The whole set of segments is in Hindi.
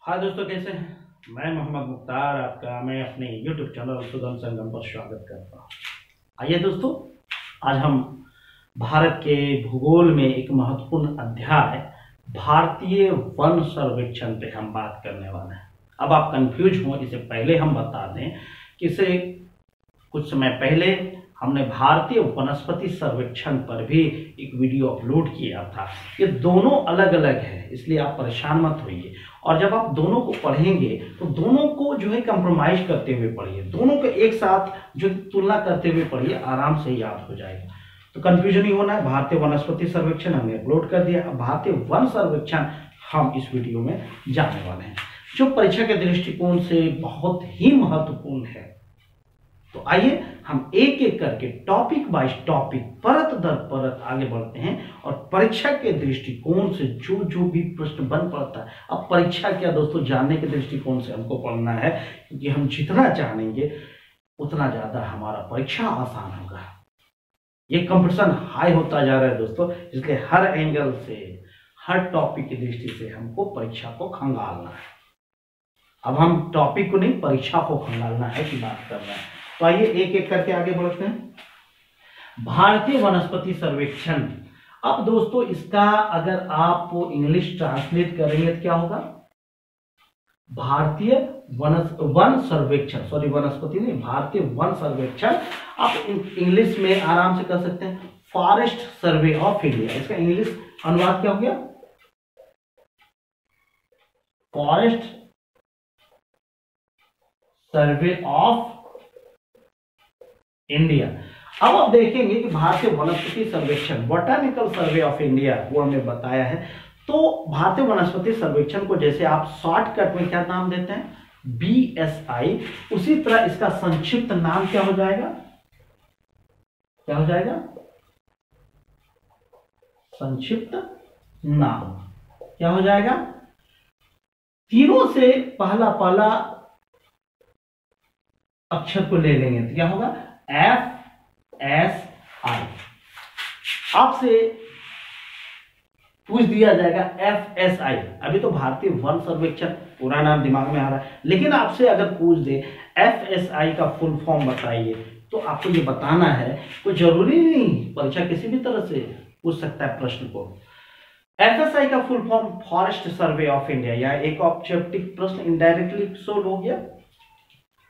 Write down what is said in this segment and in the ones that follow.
हाय दोस्तों, कैसे हैं। मैं मोहम्मद मुख्तार आपका मैं अपने YouTube चैनल सुगम संगम पर स्वागत करता हूँ। आइए दोस्तों, आज हम भारत के भूगोल में एक महत्वपूर्ण अध्याय भारतीय वन सर्वेक्षण पे हम बात करने वाले हैं। अब आप कंफ्यूज हो, इससे पहले हम बता दें कि इसे कुछ समय पहले हमने भारतीय वनस्पति सर्वेक्षण पर भी एक वीडियो अपलोड किया था। ये दोनों अलग अलग है, इसलिए आप परेशान मत होइए। और जब आप दोनों को पढ़ेंगे तो दोनों को जो है कंप्रोमाइज करते हुए पढ़िए, दोनों को एक साथ जो तुलना करते हुए पढ़िए, आराम से याद हो जाएगा। तो कंफ्यूजन नहीं होना है। भारतीय वनस्पति सर्वेक्षण हमने अपलोड कर दिया। अब भारतीय वन सर्वेक्षण हम इस वीडियो में जानने वाले हैं, जो परीक्षा के दृष्टिकोण से बहुत ही महत्वपूर्ण है। तो आइए हम एक एक करके टॉपिक बाय टॉपिक परत दर परत आगे बढ़ते हैं और परीक्षा के दृष्टिकोण से जो जो भी प्रश्न बन पड़ता है। अब परीक्षा क्या दोस्तों, जानने के दृष्टिकोण से हमको पढ़ना है, क्योंकि हम जितना जानेंगे उतना ज्यादा हमारा परीक्षा आसान होगा। ये कंपटीशन हाई होता जा रहा है दोस्तों, इसलिए हर एंगल से हर टॉपिक की दृष्टि से हमको परीक्षा को खंगालना है। अब हम टॉपिक को नहीं, परीक्षा को खंगालना है की बात कर रहे हैं। तो आइए एक एक करके आगे बढ़ते हैं। भारतीय वनस्पति सर्वेक्षण। अब दोस्तों इसका अगर आप इंग्लिश ट्रांसलेट करेंगे तो क्या होगा? भारतीय वन सर्वेक्षण, सॉरी वनस्पति नहीं, भारतीय वन सर्वेक्षण। आप इंग्लिश में आराम से कर सकते हैं, फॉरेस्ट सर्वे ऑफ इंडिया। इसका इंग्लिश अनुवाद क्या हो गया? Forest survey of India. अब आप देखेंगे कि भारतीय वनस्पति सर्वेक्षण, बोटानिकल सर्वे ऑफ इंडिया, वो हमने बताया है। तो भारतीय वनस्पति सर्वेक्षण को जैसे आप शॉर्टकट में क्या नाम देते हैं? BSI, उसी तरह इसका संक्षिप्त नाम क्या हो जाएगा? क्या हो जाएगा? संक्षिप्त नाम क्या हो जाएगा? तीनों से पहला अक्षर को ले लेंगे तो क्या होगा? FSI। आपसे पूछ दिया जाएगा FSI, अभी तो भारतीय वन सर्वेक्षण पूरा नाम दिमाग में आ रहा है, लेकिन आपसे अगर पूछ दे FSI का फुल फॉर्म बताइए, तो आपको ये बताना है। कोई जरूरी नहीं, परीक्षा किसी भी तरह से पूछ सकता है प्रश्न को। FSI का full form forest survey of India, या एक ऑब्जेक्टिव प्रश्न इनडायरेक्टली सोल्व हो गया।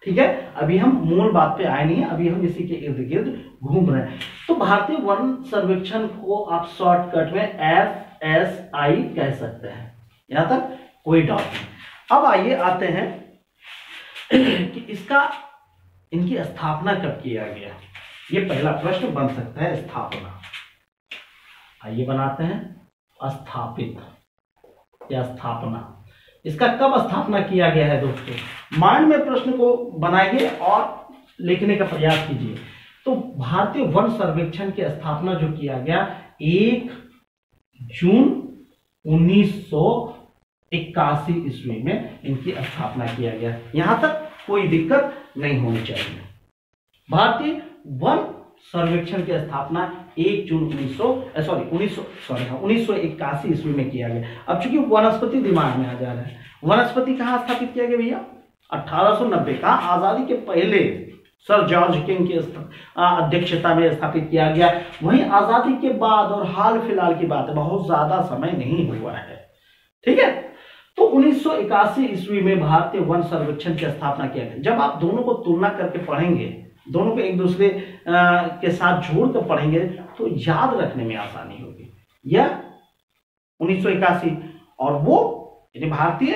ठीक है, अभी हम मूल बात पे आए नहीं है, अभी हम इसी के इर्द गिर्द घूम रहे हैं। तो भारतीय वन सर्वेक्षण को आप शॉर्टकट में FSI कह सकते हैं। यहां तक कोई डाउट नहीं। अब आइए आते हैं कि इनकी स्थापना कब किया गया। ये पहला प्रश्न बन सकता है, स्थापना। आइए बनाते हैं स्थापित या स्थापना। इसका कब स्थापना किया गया है दोस्तों? माइंड में प्रश्न को बनाइए और लिखने का प्रयास कीजिए। तो भारतीय वन सर्वेक्षण की स्थापना जो किया गया 1 जून 1981 ईस्वी में इनकी स्थापना किया गया। यहां तक कोई दिक्कत नहीं होनी चाहिए। भारतीय वन सर्वेक्षण की स्थापना 1 जून 1981 ईस्वी में किया गया। अब चूंकि वनस्पति दिमाग में आ जा रहा है, वनस्पति कहाँ स्थापित किया गया भैया? 1890 का आजादी के पहले सर जॉर्ज किंग की अध्यक्षता में स्थापित किया गया। वहीं आजादी के बाद और हाल फिलहाल की बात है, बहुत ज्यादा समय नहीं हुआ है। ठीक है, तो 1981 ईस्वी में भारतीय वन सर्वेक्षण की स्थापना किया गया। जब आप दोनों को तुलना करके पढ़ेंगे, दोनों को एक दूसरे के साथ जोड़कर पढ़ेंगे, तो याद रखने में आसानी होगी। यह 1981 और वो भारतीय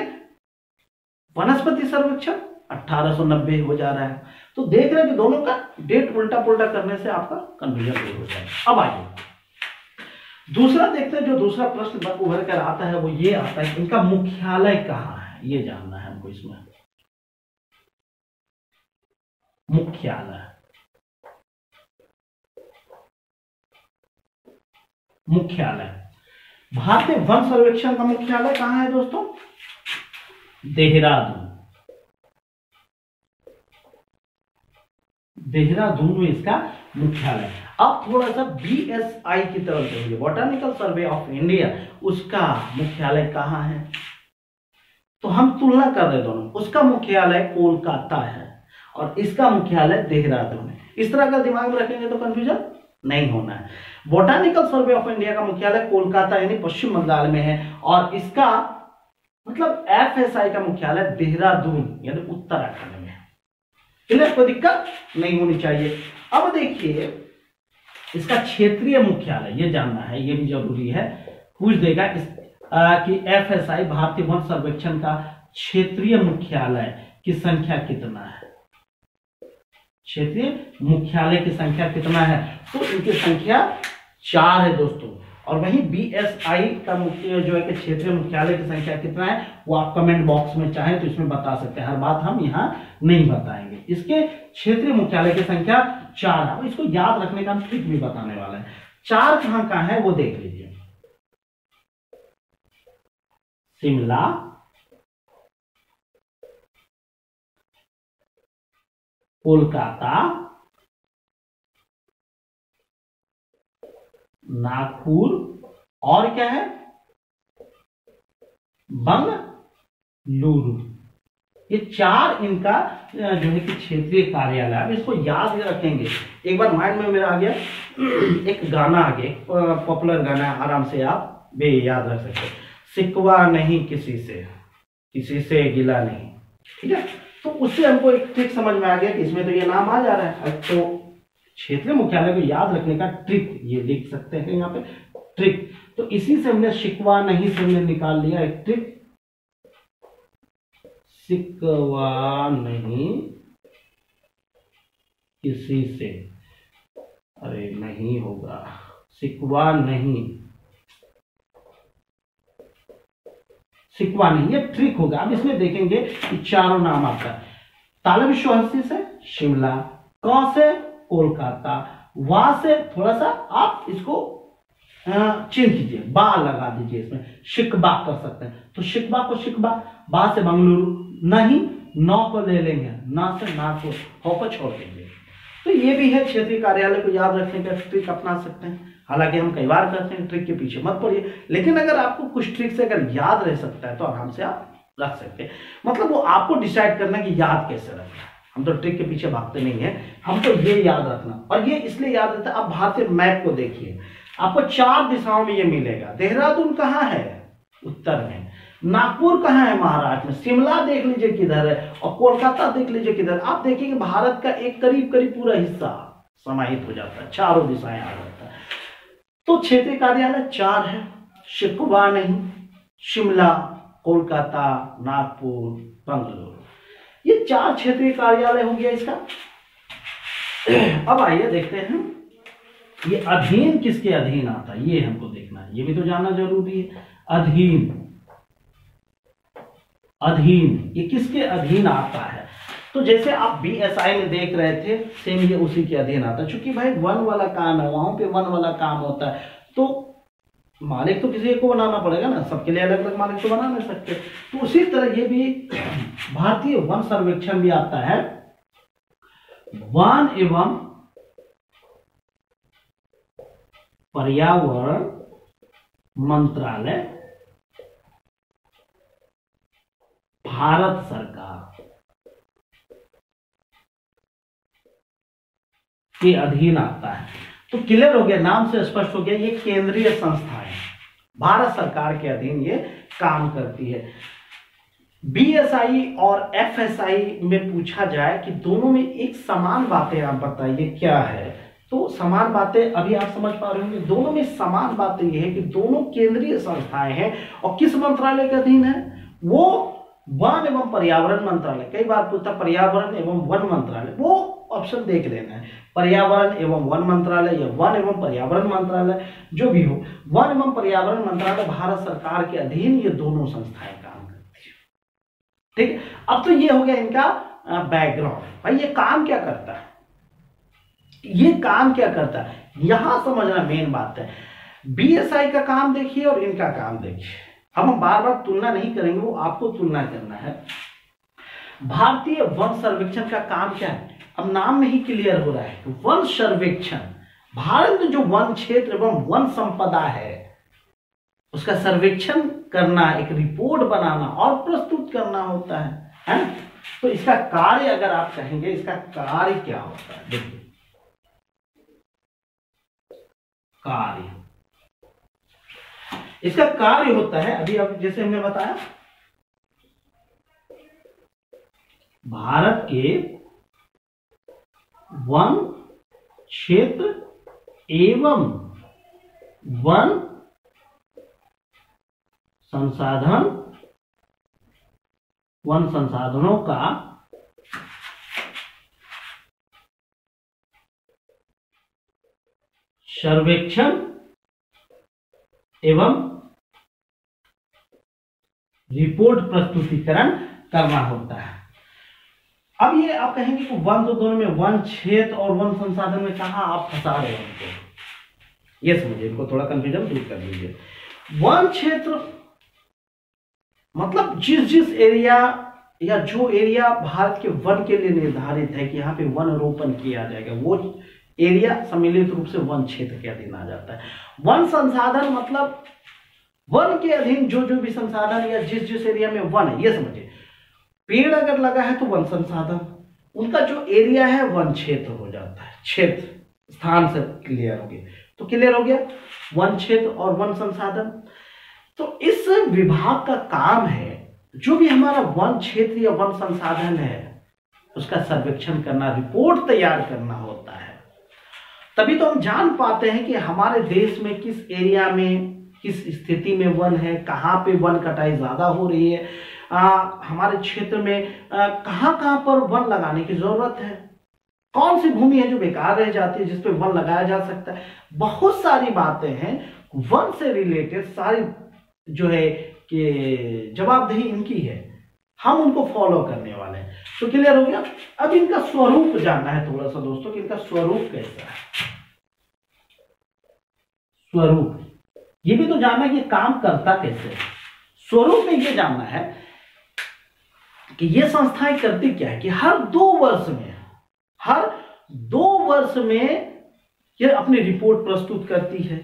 वनस्पति सर्वेक्षण 1890 हो जा रहा है। तो देख रहे हैं कि दोनों का डेट उल्टा पुल्टा करने से आपका कंफ्यूजन दूर हो जाएगा। अब आइए दूसरा देखते हैं। जो दूसरा प्रश्न उभर कर आता है वो ये आता है, इनका मुख्यालय कहाँ है, ये जानना है हमको। इसमें मुख्यालय भारतीय वन सर्वेक्षण का मुख्यालय कहां है दोस्तों? देहरादून में इसका मुख्यालय। अब थोड़ा सा BSI की तरफ देखिए, बोटानिकल सर्वे ऑफ इंडिया, उसका मुख्यालय कहां है? तो हम तुलना कर रहे दोनों, उसका मुख्यालय कोलकाता है और इसका मुख्यालय देहरादून है। इस तरह का दिमाग में रखेंगे तो कंफ्यूजन नहीं होना है। बोटानिकल सर्वे ऑफ इंडिया का मुख्यालय कोलकाता यानी पश्चिम बंगाल में है और इसका मतलब FSI का मुख्यालय देहरादून यानी उत्तराखंड में है। इन्हें कोई दिक्कत नहीं होनी चाहिए। अब देखिए इसका क्षेत्रीय मुख्यालय ये जानना है, ये भी जरूरी है, पूछ देगा कि FSI भारतीय वन सर्वेक्षण का क्षेत्रीय मुख्यालय की संख्या कितना है, क्षेत्रीय मुख्यालय की संख्या कितना है, तो इनकी संख्या 4 है दोस्तों। और वही BSI का मुख्य जो है कि क्षेत्रीय मुख्यालय की संख्या कितना है वो आप कमेंट बॉक्स में चाहें तो इसमें बता सकते हैं, हर बात हम यहाँ नहीं बताएंगे। इसके क्षेत्रीय मुख्यालय की संख्या 4 है। इसको याद रखने का हम ट्रिक भी बताने वाले हैं। 4 कहाँ है वो देख लीजिए, शिमला, कोलकाता, नागपुर और क्या है बंगलुरु। ये 4 इनका जो है कि क्षेत्रीय कार्यालय। अब इसको याद रखेंगे। एक बार माइंड में मेरा आ गया एक गाना आ गया, पॉपुलर गाना, आराम से आप भी याद रख सकते हैं, शिकवा नहीं किसी से गिला नहीं, ठीक है। तो उससे हमको एक ट्रिक समझ में आ गया कि इसमें तो ये नाम आ जा रहा है। तो क्षेत्रीय मुख्यालय को याद रखने का ट्रिक ये लिख सकते हैं यहाँ पे ट्रिक। तो इसी से हमने शिकवा नहीं से हमने निकाल लिया एक ट्रिक, शिकवा नहीं किसी से, अरे नहीं होगा, शिकवा नहीं ये ट्रिक होगा। अब इसमें देखेंगे कि चारों नाम आपका तालविश्वहस्ती से शिमला, क से कोलकाता, वा से थोड़ा सा आप इसको चेंज कीजिए, बा लगा दीजिए, इसमें शिकबा कर सकते हैं। तो शिकबा को शिकबा, बा से बंगलुरु, नहीं नौ को ले लेंगे, ना से नागपुर, हो को छोड़ देंगे। तो ये भी है क्षेत्रीय कार्यालय को याद रखने का ट्रिक अपना सकते हैं। हालांकि हम कई बार करते हैं, ट्रिक के पीछे मत पड़िए, लेकिन अगर आपको कुछ ट्रिक से अगर याद रह सकता है तो आराम से आप रख सकते हैं। मतलब वो आपको डिसाइड करना कि याद कैसे रखना है। हम तो ट्रिक के पीछे भागते नहीं है, हमको ये याद रखना। और ये इसलिए याद रहता है, आप भारतीय मैप को देखिए, आपको 4 दिशाओं में ये मिलेगा। देहरादून कहाँ है, उत्तर में। नागपुर कहाँ है, महाराष्ट्र में। शिमला देख लीजिए किधर है, और कोलकाता देख लीजिए किधर। आप देखिए भारत का एक करीब करीब पूरा हिस्सा समाहित हो जाता है, चारों दिशाएं आ जाता है। तो क्षेत्रीय कार्यालय 4 है, शिकवा नहीं, शिमला, कोलकाता, नागपुर, बंगलुरु, ये 4 क्षेत्रीय कार्यालय हो गया इसका। अब आइए देखते हैं ये अधीन किसके अधीन आता है, ये हमको देखना है, ये भी तो जानना जरूरी है। अधीन ये किसके अधीन आता है। तो जैसे आप BSI में देख रहे थे, सेम ये उसी के अधीन आता है। चूंकि भाई वन वाला काम है, वहां पे वन वाला काम होता है, तो मालिक तो किसी को बनाना पड़ेगा ना, सबके लिए अलग अलग मालिक तो बना नहीं सकते। तो उसी तरह ये भी भारतीय वन सर्वेक्षण भी आता है, वन एवं पर्यावरण मंत्रालय, भारत सरकार के अधीन आता है। तो क्लियर हो गया, नाम से स्पष्ट हो गया, ये केंद्रीय संस्था है, भारत सरकार के अधीन ये काम करती है। BSI और FSI में पूछा जाए कि दोनों में एक समान बातें आप बताइए क्या है, तो समान बातें अभी आप समझ पा रहे होंगे। दोनों में समान बातें ये है कि दोनों केंद्रीय संस्थाएं हैं और किस मंत्रालय के अधीन है, वो वन एवं पर्यावरण मंत्रालय। कई बार पूछता पर्यावरण एवं वन मंत्रालय, वो ऑप्शन देख लेना है, पर्यावरण एवं वन मंत्रालय या वन एवं पर्यावरण मंत्रालय, जो भी हो। वन एवं पर्यावरण मंत्रालय भारत सरकार के अधीन ये दोनों संस्थाएं काम करती है, ठीक। अब तो ये हो गया इनका बैकग्राउंड। भाई ये काम क्या करता है, ये काम क्या करता है, यहां समझना मेन बात है। BSI का काम देखिए और इनका काम देखिए। अब हम बार बार तुलना नहीं करेंगे, वो आपको तुलना करना है। भारतीय वन सर्वेक्षण का काम क्या है, अब नाम में ही क्लियर हो रहा है। वन सर्वेक्षण, भारत में जो वन क्षेत्र एवं वन संपदा है उसका सर्वेक्षण करना, एक रिपोर्ट बनाना और प्रस्तुत करना होता है। तो इसका कार्य अगर आप कहेंगे, इसका कार्य क्या होता है, देखिए कार्य, इसका कार्य होता है अभी जैसे हमने बताया, भारत के वन क्षेत्र एवं वन संसाधनों का सर्वेक्षण एवं रिपोर्ट प्रस्तुतिकरण करना होता है। अब ये आप कहेंगे कि वन तो दोनों में, वन क्षेत्र और वन संसाधन में कहां आप फंसा रहे हो उनको, ये समझिए, इनको थोड़ा कंफ्यूजन दूर कर दीजिए। वन क्षेत्र मतलब जिस एरिया या जो एरिया भारत के वन के लिए निर्धारित है कि यहाँ पे वन रोपण किया जाएगा, वो एरिया सम्मिलित रूप से वन क्षेत्र के अधीन आ जाता है। वन संसाधन मतलब वन के अधीन जो भी संसाधन या जिस एरिया में वन है, ये समझिए, पेड़ अगर लगा है तो वन संसाधन, उनका जो एरिया है वन क्षेत्र हो जाता है। क्षेत्र स्थान से क्लियर हो गया, तो क्लियर हो गया वन क्षेत्र और वन संसाधन। तो इस विभाग का काम है जो भी हमारा वन क्षेत्र या वन संसाधन है उसका सर्वेक्षण करना, रिपोर्ट तैयार करना होता है। तभी तो हम जान पाते हैं कि हमारे देश में किस एरिया में किस स्थिति में वन है, कहाँ पे वन कटाई ज्यादा हो रही है, हमारे क्षेत्र में कहाँ पर वन लगाने की जरूरत है, कौन सी भूमि है जो बेकार रह जाती है जिस पे वन लगाया जा सकता है। बहुत सारी बातें हैं वन से रिलेटेड, सारी जो है कि जवाबदेही इनकी है, हम उनको फॉलो करने वाले हैं। तो क्लियर हो गया। अब इनका स्वरूप जानना है थोड़ा सा दोस्तों कि इनका स्वरूप कैसा है। स्वरूप ये भी तो जानना है कि काम करता कैसे है। स्वरूप में ये जानना है कि ये संस्थाएं करती क्या है कि हर 2 वर्ष में ये अपनी रिपोर्ट प्रस्तुत करती है।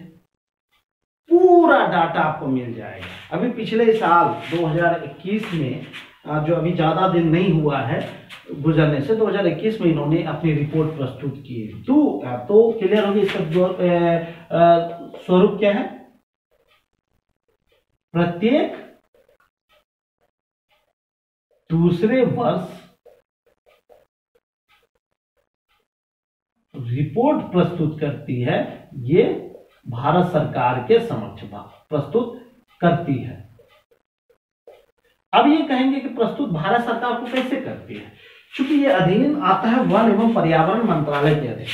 पूरा डाटा आपको मिल जाएगा। अभी पिछले साल 2021 में जो अभी ज्यादा दिन नहीं हुआ है गुजरने से, 2021 में इन्होंने अपनी रिपोर्ट प्रस्तुत की। तो क्लियर होगी इसका स्वरूप क्या है। प्रत्येक दूसरे वर्ष रिपोर्ट प्रस्तुत करती है, ये भारत सरकार के समक्ष प्रस्तुत करती है। अब ये कहेंगे कि प्रस्तुत भारत सरकार को कैसे करती है, क्योंकि ये अधीन आता है वन एवं पर्यावरण मंत्रालय के अधीन।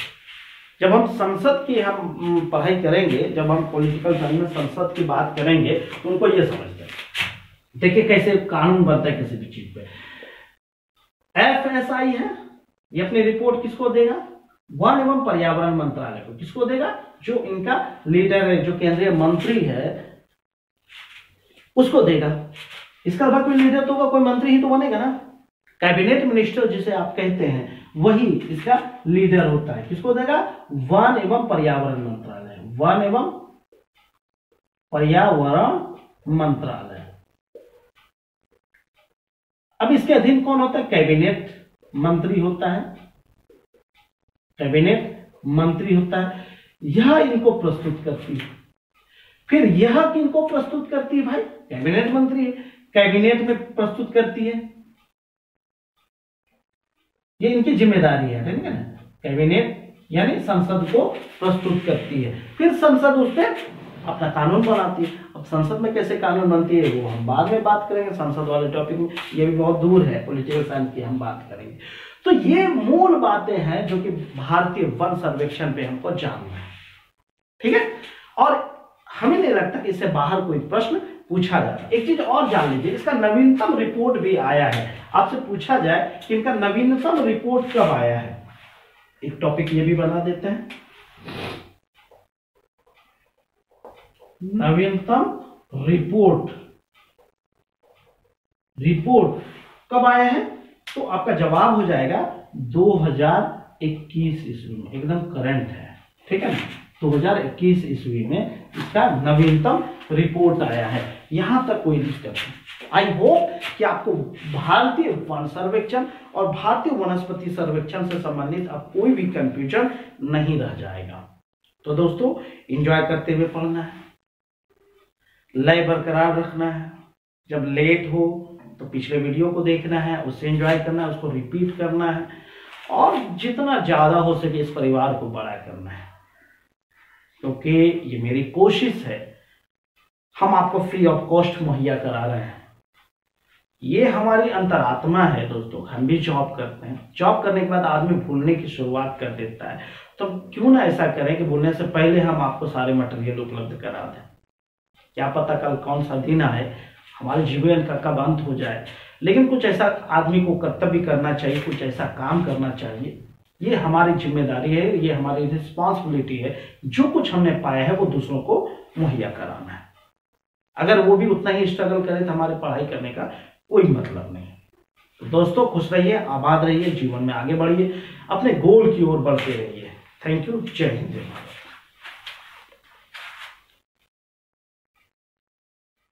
जब हम संसद की हम पढ़ाई करेंगे, जब हम पॉलिटिकल साइंस में संसद की बात करेंगे तो उनको ये समझते हैं। देखिए कैसे कानून बनता है किसी भी चीज पे। FSI है, ये अपनी रिपोर्ट किसको देगा, वन एवं पर्यावरण मंत्रालय को। किसको देगा, जो इनका लीडर है, जो केंद्रीय मंत्री है उसको देगा। इसका अलावा कोई लीडर तो होगा, कोई मंत्री ही तो बनेगा ना। कैबिनेट मिनिस्टर जिसे आप कहते हैं वही इसका लीडर होता है। किसको देगा, वन एवं पर्यावरण मंत्रालय, वन एवं पर्यावरण मंत्रालय। अब इसके अधीन कौन होता है, कैबिनेट मंत्री होता है, कैबिनेट मंत्री होता है। यह इनको प्रस्तुत करती है। फिर यह किनको प्रस्तुत करती है भाई, कैबिनेट मंत्री कैबिनेट में प्रस्तुत करती है, ये इनकी जिम्मेदारी है, ठीक है ना। कैबिनेट यानी संसद को प्रस्तुत करती है, फिर संसद उस पर अपना कानून बनाती है। अब संसद में कैसे कानून बनती है वो हम बाद में बात करेंगे, संसद वाले टॉपिक में, ये भी बहुत दूर है, पॉलिटिकल साइंस की हम बात करेंगे। तो ये मूल बातें हैं जो कि भारतीय वन सर्वेक्षण पे हमको जानना है, ठीक है। और हमें नहीं लगता कि इससे बाहर कोई प्रश्न पूछा जाता। एक चीज और जान लीजिए, इसका नवीनतम रिपोर्ट भी आया है। आपसे पूछा जाए कि इनका नवीनतम रिपोर्ट कब आया है, एक टॉपिक ये भी बना देते हैं। नवीनतम रिपोर्ट कब आया है, तो आपका जवाब हो जाएगा 2021 ईस्वी में, एकदम करंट है, ठीक है ना। 2021 ईस्वी में इसका नवीनतम रिपोर्ट आया है। यहां तक कोई दिक्कत नहीं। आई होप कि आपको भारतीय वन सर्वेक्षण और भारतीय वनस्पति सर्वेक्षण से संबंधित अब कोई भी कंफ्यूजन नहीं रह जाएगा। तो दोस्तों, एंजॉय करते हुए पढ़ना है, लय बरकरार रखना है। जब लेट हो तो पिछले वीडियो को देखना है, उससे एंजॉय करना है, उसको रिपीट करना है और जितना ज्यादा हो सके इस परिवार को बड़ा करना है, क्योंकि ये मेरी कोशिश है। हम आपको फ्री ऑफ कॉस्ट मुहैया करा रहे हैं। ये हमारी अंतरात्मा है दोस्तों। हम भी जॉब करते हैं, जॉब करने के बाद आदमी भूलने की शुरुआत कर देता है। तो क्यों ना ऐसा करें कि भूलने से पहले हम आपको सारे मटेरियल उपलब्ध करा दें। क्या पता कल कौन सा दिन आए, हमारे जीवन का कब अंत हो जाए, लेकिन कुछ ऐसा आदमी को कर्तव्य करना चाहिए, कुछ ऐसा काम करना चाहिए। ये हमारी जिम्मेदारी है, ये हमारी रिस्पॉन्सिबिलिटी है। जो कुछ हमने पाया है वो दूसरों को मुहैया कराना है। अगर वो भी उतना ही स्ट्रगल करें तो हमारे पढ़ाई करने का कोई मतलब नहीं। तो दोस्तों, खुश रहिए, आबाद रहिए, जीवन में आगे बढ़िए, अपने गोल की ओर बढ़ते रहिए। Thank you. जय हिंद, जय भारत।